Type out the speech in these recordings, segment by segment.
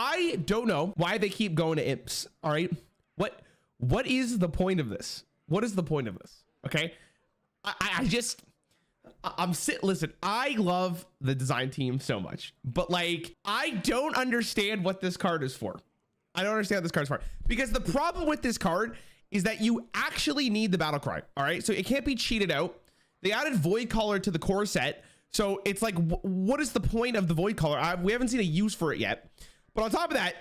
I don't know why they keep going to imps. All right. What is the point of this? What is the point of this? Okay. Listen, I love the design team so much, but like, I don't understand what this card is for. I don't understand what this card's for, because the problem with this card is that you actually need the battle cry. All right. So it can't be cheated out. They added Void Caller to the core set. So it's like, what is the point of the Void Caller? We haven't seen a use for it yet. But on top of that,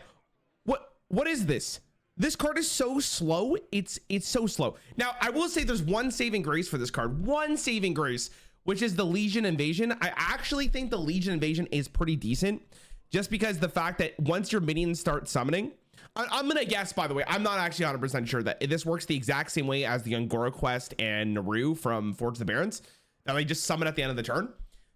what is this? This card is so slow. It's so slow. Now, I will say there's one saving grace for this card. One saving grace, which is the Legion Invasion. I actually think the Legion Invasion is pretty decent, just because the fact that once your minions start summoning, I'm going to guess, by the way, I'm not actually 100% sure that this works the exact same way as the Angora Quest and Naru from Forge of the Barons, that they just summon at the end of the turn.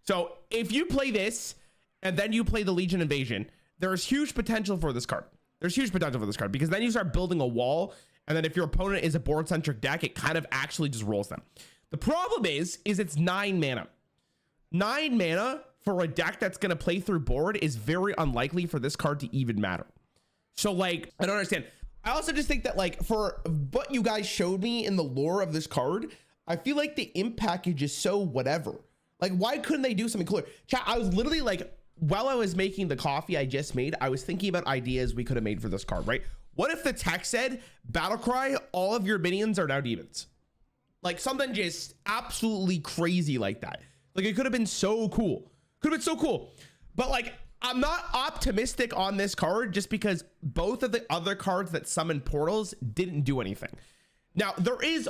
So if you play this and then you play the Legion Invasion, there's huge potential for this card. There's huge potential for this card, because then you start building a wall. And then if your opponent is a board centric deck, it kind of actually just rolls them. The problem is it's 9 mana. 9 mana for a deck that's going to play through board is very unlikely for this card to even matter. So like, I don't understand. I also just think that like, for what you guys showed me in the lore of this card, I feel like the imp package is so whatever. Like, why couldn't they do something cooler? Chat, I was literally like, while I was making the coffee I just made, I was thinking about ideas we could have made for this card, right? What if the text said, battle cry, all of your minions are now demons? Like something just absolutely crazy like that. Like, it could have been so cool. Could have been so cool. But like, I'm not optimistic on this card, just because both of the other cards that summon portals didn't do anything. Now, there is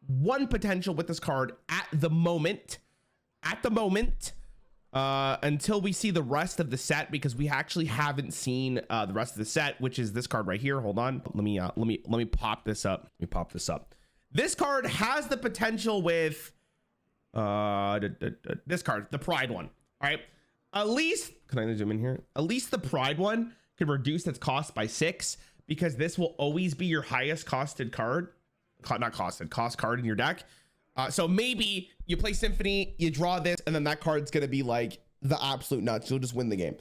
one potential with this card at the moment, until we see the rest of the set, because we actually haven't seen the rest of the set, which is this card right here. Hold on. Let me pop this up. Let me pop this up. This card has the potential with this card, the Pride one. All right. At least, can I zoom in here? At least the Pride one can reduce its cost by 6, because this will always be your highest costed card. Cost card in your deck. So maybe you play Symphony, you draw this, and then that card's going to be like the absolute nuts. You'll just win the game.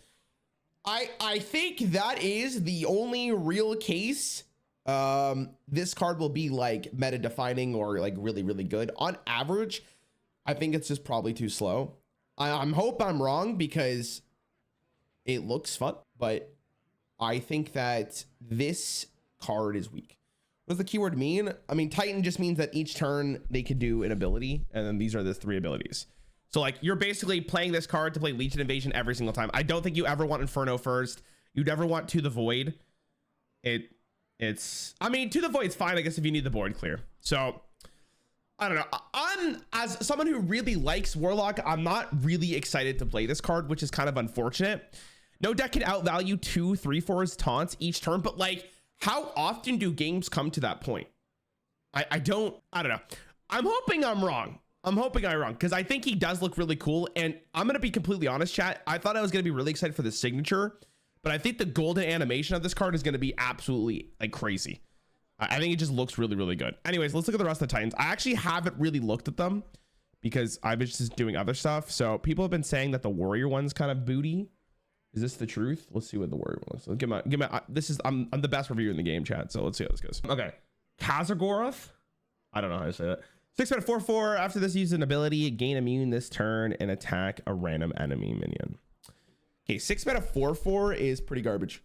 I think that is the only real case. This card will be like meta defining or like really, really good. On average, I think it's just probably too slow. I hope I'm wrong, because it looks fun, but I think that this card is weak. What does the keyword mean? I mean, Titan just means that each turn they could do an ability, and then these are the 3 abilities. So like, you're basically playing this card to play Legion Invasion every single time. I don't think you ever want Inferno first. You'd ever want To the Void. I mean, To the Void's fine, I guess, if you need the board clear. So I don't know. I'm, as someone who really likes Warlock, I'm not really excited to play this card, which is kind of unfortunate. No deck can outvalue 2 3/4 taunts each turn, but like, how often do games come to that point? I don't know. I'm hoping I'm wrong. I'm wrong, because I think he does look really cool. And I'm going to be completely honest, chat. I thought I was going to be really excited for the signature, but I think the golden animation of this card is going to be absolutely like crazy. I think it just looks really, really good. Anyways, let's look at the rest of the Titans. I actually haven't really looked at them, because I've been just doing other stuff. So people have been saying that the warrior one's kind of booty. Is this the truth? Let's see what the warrior one looks like. Give my, this is, I'm the best reviewer in the game, chat. So let's see how this goes. Okay. Kazagoroth. I don't know how to say that. 6 mana 4/4. After this, use an ability, gain immune this turn and attack a random enemy minion. Okay. 6 mana 4/4 is pretty garbage.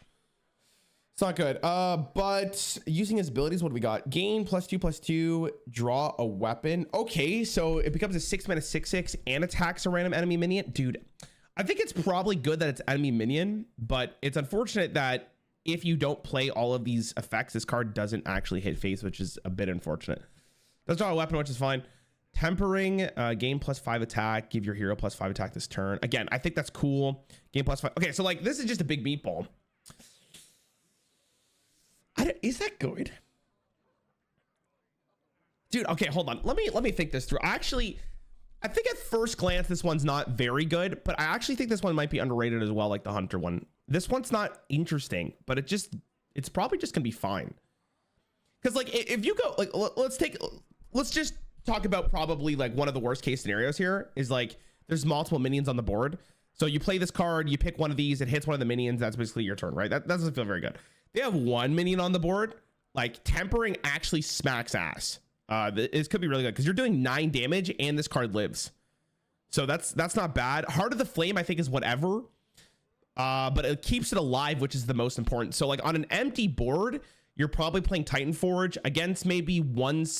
It's not good. But using his abilities, what do we got? Gain +2/+2, draw a weapon. Okay, so it becomes a 6 mana 6/6 and attacks a random enemy minion. Dude, I think it's probably good that it's enemy minion, but it's unfortunate that if you don't play all of these effects, this card doesn't actually hit face, which is a bit unfortunate. Does draw a weapon, which is fine. Tempering, gain +5 attack, give your hero +5 attack this turn. Again, I think that's cool. Gain +5. Okay, so like, this is just a big meatball. Is that good? Dude, okay, hold on. Let me think this through. I think at first glance, this one's not very good, but I actually think this one might be underrated as well, like the Hunter one. This one's not interesting, but it's probably just gonna be fine. Because like, if you go, like, let's just talk about probably like one of the worst case scenarios here is like, there's multiple minions on the board. So you play this card, you pick one of these, it hits one of the minions. That's basically your turn, right? That doesn't feel very good. They have one minion on the board. Like tempering actually smacks ass. This could be really good because you're doing 9 damage and this card lives. So that's not bad. Heart of the Flame, I think, is whatever. But it keeps it alive, which is the most important. So like on an empty board, you're probably playing Titan Forge against maybe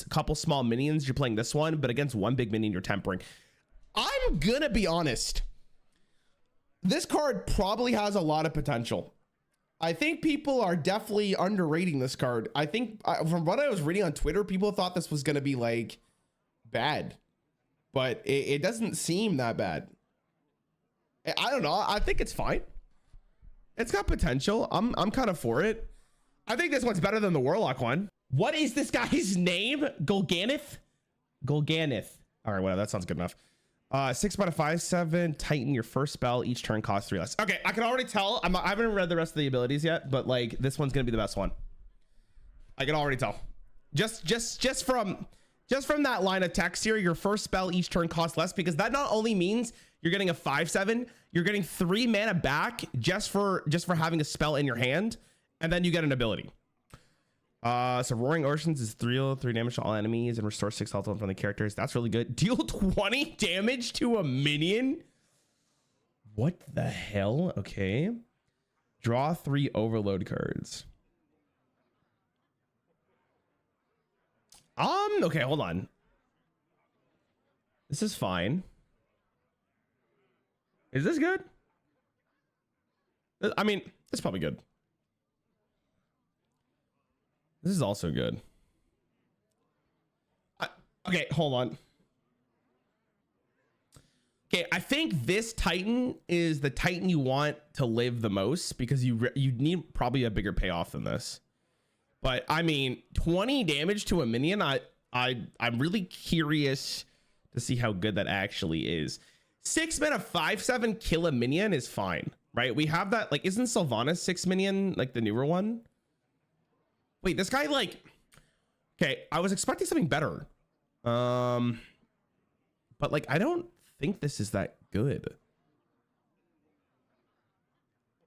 couple small minions. You're playing this one, but against one big minion, you're tempering. I'm gonna be honest. This card probably has a lot of potential. I think people are definitely underrating this card. I think from what I was reading on Twitter, people thought this was gonna be like bad, but it doesn't seem that bad. I don't know. I think it's fine. It's got potential. I'm kind of for it. I think this one's better than the Warlock one. What is this guy's name? Golganith? Golganith. All right, whatever. That sounds good enough. 6 out of 5/7. Titan. Your first spell each turn costs 3 less. Okay, I can already tell. I haven't read the rest of the abilities yet, but like this one's gonna be the best one. I can already tell. Just from that line of text here, your first spell each turn costs less, because that not only means you're getting a 5/7, you're getting 3 mana back just for having a spell in your hand, and then you get an ability. So Roaring Oceans is 3 damage to all enemies and restore 6 health from the characters. That's really good. Deal 20 damage to a minion. What the hell? Okay. Draw 3 overload cards. Okay, hold on. This is fine. Is this good? I mean, it's probably good. This is also good. Okay, hold on. Okay, I think this Titan is the Titan you want to live the most, because you need probably a bigger payoff than this. But I mean, 20 damage to a minion, I'm really curious to see how good that actually is. 6 mana 5/7 kill a minion is fine, right? We have that. Like, isn't Sylvanas 6 minion like the newer one? Wait, this guy, like, okay, I was expecting something better. But like, I don't think this is that good.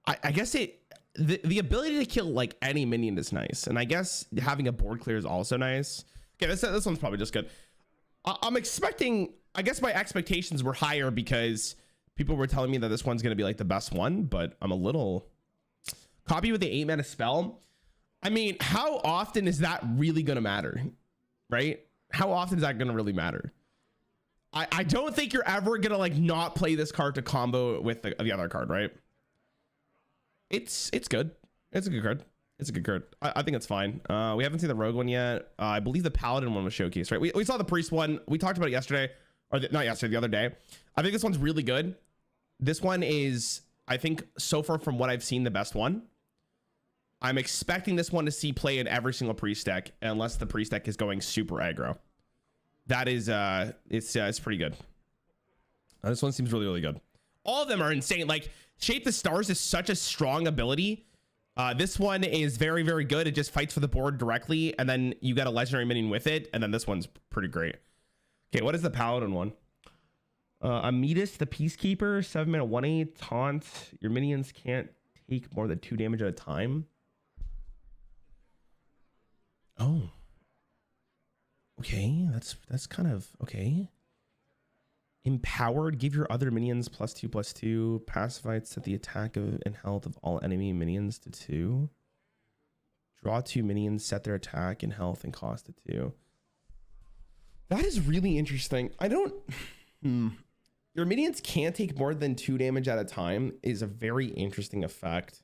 I guess the ability to kill like any minion is nice, and I guess having a board clear is also nice. Okay, this one's probably just good. I'm expecting, I guess my expectations were higher because people were telling me that this one's gonna be like the best one, but I'm a little copy with the 8 mana spell. I mean, how often is that really gonna matter, right? How often is that gonna really matter? I don't think you're ever gonna like not play this card to combo with the other card, right? It's good. It's a good card. It's a good card. I think it's fine. We haven't seen the Rogue one yet. I believe the Paladin one was showcased, right? We saw the Priest one. We talked about it yesterday, or not yesterday, the other day. I think this one's really good. This one is, I think, so far from what I've seen, the best one. I'm expecting this one to see play in every single Priest deck, unless the Priest deck is going super aggro. That is, it's pretty good. This one seems really, really good. All of them are insane. Like, Shape the Stars is such a strong ability. This one is very, very good. It just fights for the board directly, and then you got a legendary minion with it, and then this one's pretty great. Okay, what is the Paladin one? Ametis the Peacekeeper, 7 mana 1/8 taunt. Your minions can't take more than 2 damage at a time. Oh. Okay, that's kind of okay. Empowered, give your other minions +2/+2. Pacified, set the attack and health of all enemy minions to 2. Draw 2 minions, set their attack and health and cost to 2. That is really interesting. I don't... Your minions can't take more than 2 damage at a time is a very interesting effect.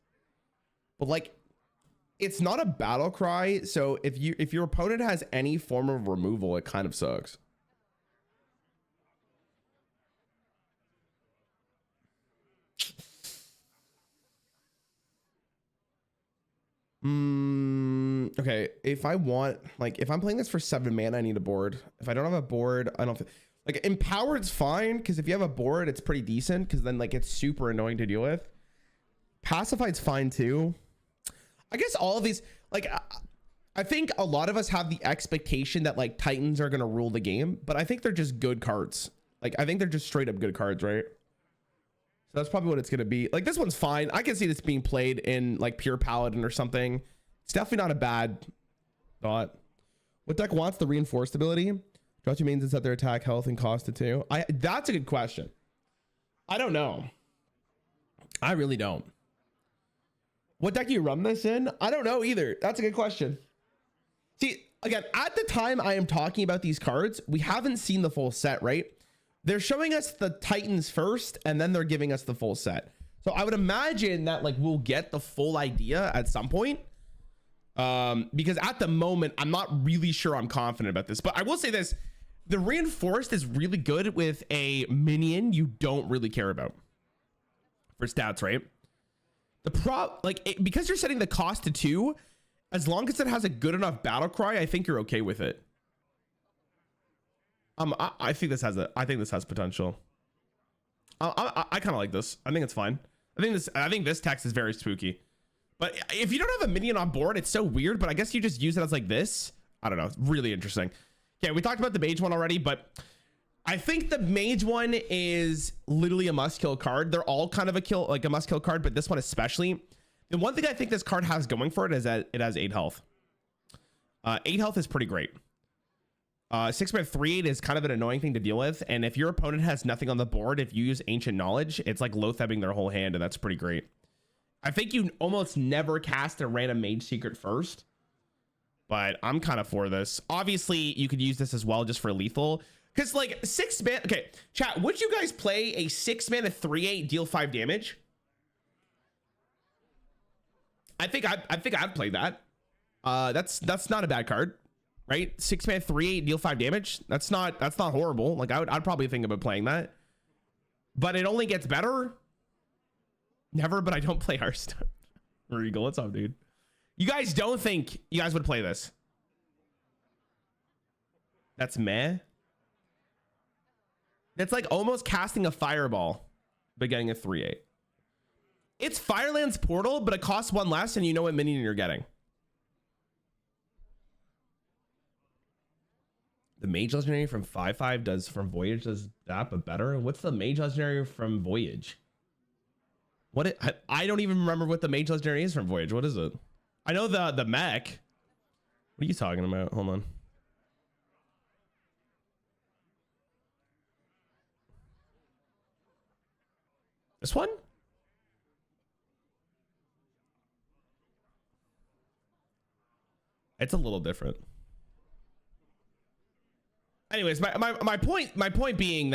But like, it's not a battle cry, so if your opponent has any form of removal, it kind of sucks. Okay, if I want, like, if I'm playing this for 7 mana, I need a board. If I don't have a board, I don't like, Empowered's fine, because if you have a board, it's pretty decent, because then like it's super annoying to deal with. Pacified's fine too. I guess all of these, like, I think a lot of us have the expectation that like Titans are gonna rule the game, but I think they're just good cards. Like, I think they're just straight up good cards, right? So that's probably what it's gonna be. Like this one's fine. I can see this being played in like pure Paladin or something. It's definitely not a bad thought. What deck wants the reinforced ability? Draw 2 means it's at their attack, health, and cost to 2. That's a good question. I don't know. I really don't. What deck do you run this in? I don't know either. That's a good question. See, again, at the time I am talking about these cards, we haven't seen the full set, right? They're showing us the Titans first, and then they're giving us the full set. So I would imagine that like we'll get the full idea at some point. Because at the moment, I'm not really sure I'm confident about this. But I will say this. The reinforced is really good with a minion you don't really care about for stats, right? Because you're setting the cost to 2, as long as it has a good enough battle cry, I think you're okay with it. I think this has potential. I kind of like this. I think it's fine. I think this text is very spooky. But if you don't have a minion on board, it's so weird. But I guess you just use it as like this. I don't know. It's really interesting. Okay, we talked about the mage one already, but I think the mage one is literally a must kill card. They're all kind of a must kill card, but this one especially. The one thing I think this card has going for it is that it has 8 health. 8 health is pretty great. 6-mana 3/8 is kind of an annoying thing to deal with. And if your opponent has nothing on the board, if you use Ancient Knowledge, it's like low-thebbing their whole hand, and that's pretty great. I think you almost never cast a random Mage Secret first, but I'm kind of for this. Obviously, you could use this as well just for lethal. Because like 6 mana, okay, chat, would you guys play a 6-mana 3/8 deal 5 damage? I think I'd play that. That's not a bad card, right? 6-mana 3/8 deal 5 damage. That's not horrible. Like I'd probably think about playing that. But it only gets better. Never, but I don't play Hearthstone. Regal, what's up, dude? You guys don't think you guys would play this? That's meh. That's like almost casting a fireball, but getting a 3/8. It's Fireland's Portal, but it costs 1 less, and you know what minion you're getting. The Mage Legendary from 5/5 does from Voyage does that, but better. What's the Mage Legendary from Voyage? I don't even remember what the Mage Legendary is from Voyage. What is it? I know the mech. What are you talking about? Hold on. This one? It's a little different. Anyways, my point being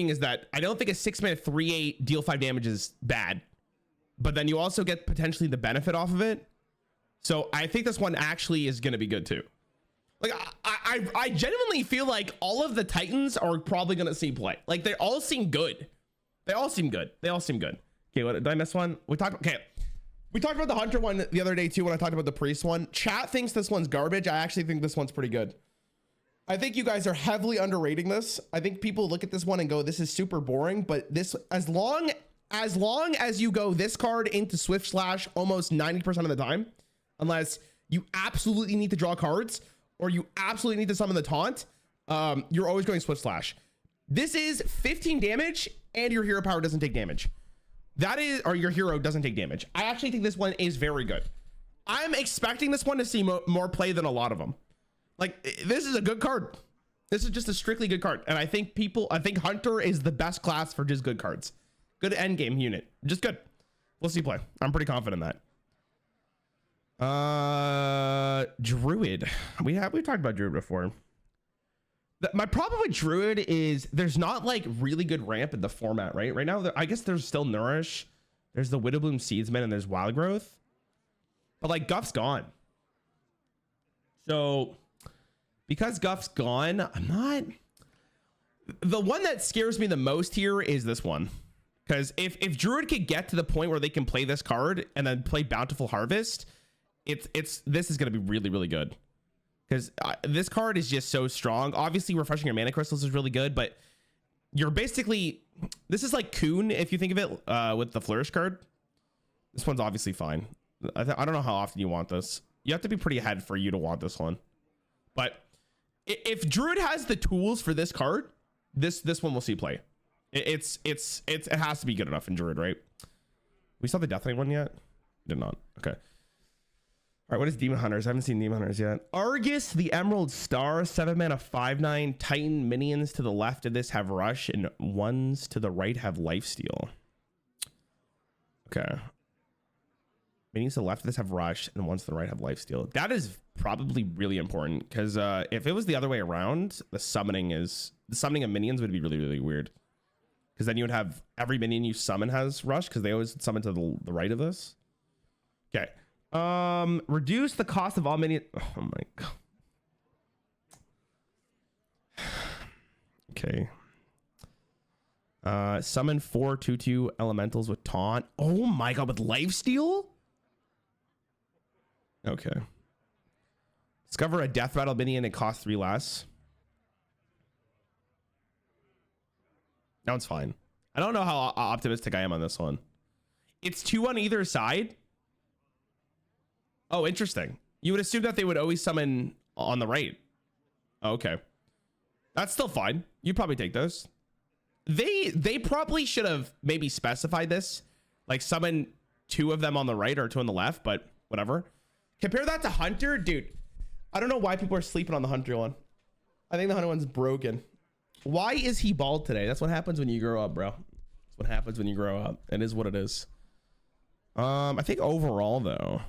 is that I don't think a 6-mana 3/8 deal 5 damage is bad, but then you also get potentially the benefit off of it. So I think this one actually is going to be good too. Like I genuinely feel like all of the Titans are probably going to see play. Like they all seem good. They all seem good. Okay, what did I miss one? We talked about the Hunter one the other day too when I talked about the Priest one. Chat thinks this one's garbage. I actually think this one's pretty good. I think you guys are heavily underrating this. I think people look at this one and go, this is super boring, but this, as long as you go this card into Swift Slash almost 90% of the time, unless you absolutely need to draw cards or you absolutely need to summon the taunt, you're always going Swift Slash. This is 15 damage and your hero power doesn't take damage. Or your hero doesn't take damage. I actually think this one is very good. I'm expecting this one to see more play than a lot of them. Like, this is a good card. This is just a strictly good card. And I think Hunter is the best class for just good cards. Good end game unit. Just good. We'll see play. I'm pretty confident in that. Druid. We've talked about Druid before. My problem with Druid is there's not like really good ramp in the format, right? Right now, I guess there's still Nourish. There's the Widowbloom Seedsman and there's Wild Growth. But like Guff's gone. So because Guff's gone, the one that scares me the most here is this one. Because if Druid could get to the point where they can play this card and then play Bountiful Harvest, this is going to be really, really good. Because this card is just so strong. Obviously, refreshing your mana crystals is really good, but you're basically, this is like Coon, if you think of it, with the Flourish card. This one's obviously fine. I don't know how often you want this. You have to be pretty ahead for you to want this one. But if Druid has the tools for this card, this one will see play. It has to be good enough in Druid, right? We saw the Death Knight one yet? Did not. Okay. All right, what is Demon Hunters? I haven't seen Demon Hunters yet. Argus, the Emerald Star, 7 mana, 5/9. Titan minions to the left of this have Rush, and ones to the right have Lifesteal. Okay. Minions to the left of this have Rush, and ones to the right have Lifesteal. That is probably really important, because if it was the other way around, the summoning of minions would be really, really weird. Because then you would have every minion you summon has Rush, because they always summon to the right of this. Okay. Reduce the cost of all minions. Oh my god. Okay. Summon 4 2/2 elementals with taunt. Oh my god, with lifesteal? Okay. Discover a death rattle minion and cost 3 less. That one's fine. I don't know how optimistic I am on this one. It's 2 on either side. Oh, interesting. You would assume that they would always summon on the right. Oh, okay. That's still fine. You'd probably take those. They probably should have maybe specified this. Like summon 2 of them on the right or 2 on the left, but whatever. Compare that to Hunter. Dude, I don't know why people are sleeping on the Hunter one. I think the Hunter one's broken. Why is he bald today? That's what happens when you grow up, bro. That's what happens when you grow up. It is what it is. I think overall though,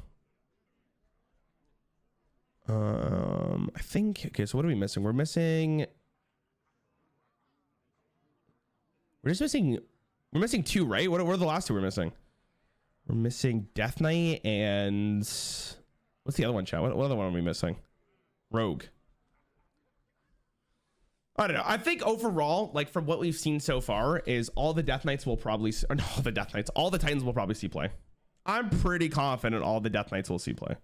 I think, okay, so what are we missing? We're just missing 2, right? What are the last 2 we're missing? We're missing Death Knight and what's the other one, chat? What other one are we missing? Rogue. I don't know. I think overall, like from what we've seen so far, is all the Death Knights will probably, or no, all the Death Knights, all the Titans will probably see play. I'm pretty confident all the Death Knights will see play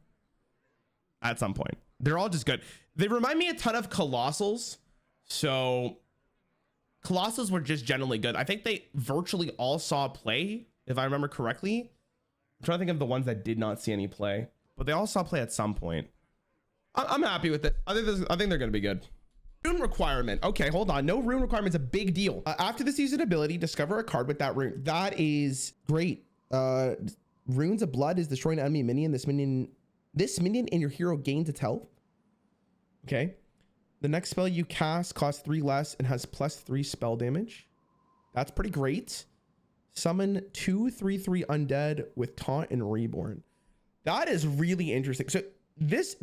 at some point. They're all just good. They remind me a ton of Colossals. So Colossals were just generally good. I think they virtually all saw play, if I remember correctly. I'm trying to think of the ones that did not see any play, but they all saw play at some point. I'm happy with it. I think they're going to be good. Rune requirement. Okay, hold on. No rune requirement is a big deal. After the season ability, discover a card with that rune. That is great. Runes of Blood is destroying an enemy minion. This minion and your hero gains its health. Okay. The next spell you cast costs 3 less and has +3 spell damage. That's pretty great. Summon 2 3/3 undead with taunt and reborn. That is really interesting. So this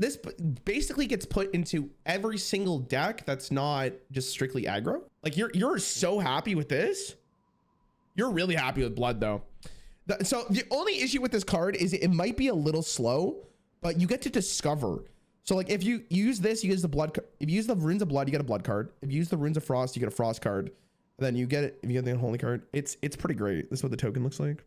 basically gets put into every single deck that's not just strictly aggro. Like you're so happy with this. You're really happy with Blood though. So the only issue with this card is it might be a little slow, but you get to discover. So like if you use this, you use the blood. If you use the Runes of Blood, you get a blood card. If you use the Runes of Frost, you get a frost card. And then you get it if you get the Unholy card. It's pretty great. This is what the token looks like.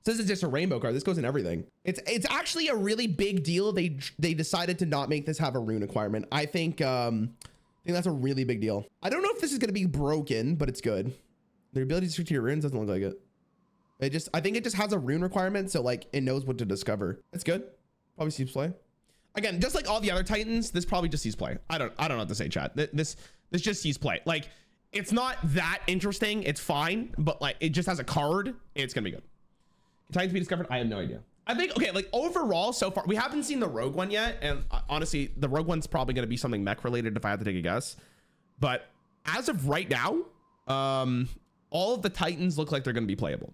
So this is just a rainbow card. This goes in everything. It's actually a really big deal. They decided to not make this have a rune requirement. I think that's a really big deal. I don't know if this is gonna be broken, but it's good. The ability to switch to your runes doesn't look like it. I think it just has a rune requirement, so like it knows what to discover. It's good. Probably sees play. Again, just like all the other Titans, this probably just sees play. I don't know what to say, chat. This just sees play. Like it's not that interesting. It's fine, but like it just has a card. It's gonna be good. Titans be discovered. I have no idea. I think okay, like overall so far, we haven't seen the Rogue one yet, and honestly, the Rogue one's probably gonna be something mech related if I had to take a guess. But as of right now, all of the Titans look like they're gonna be playable.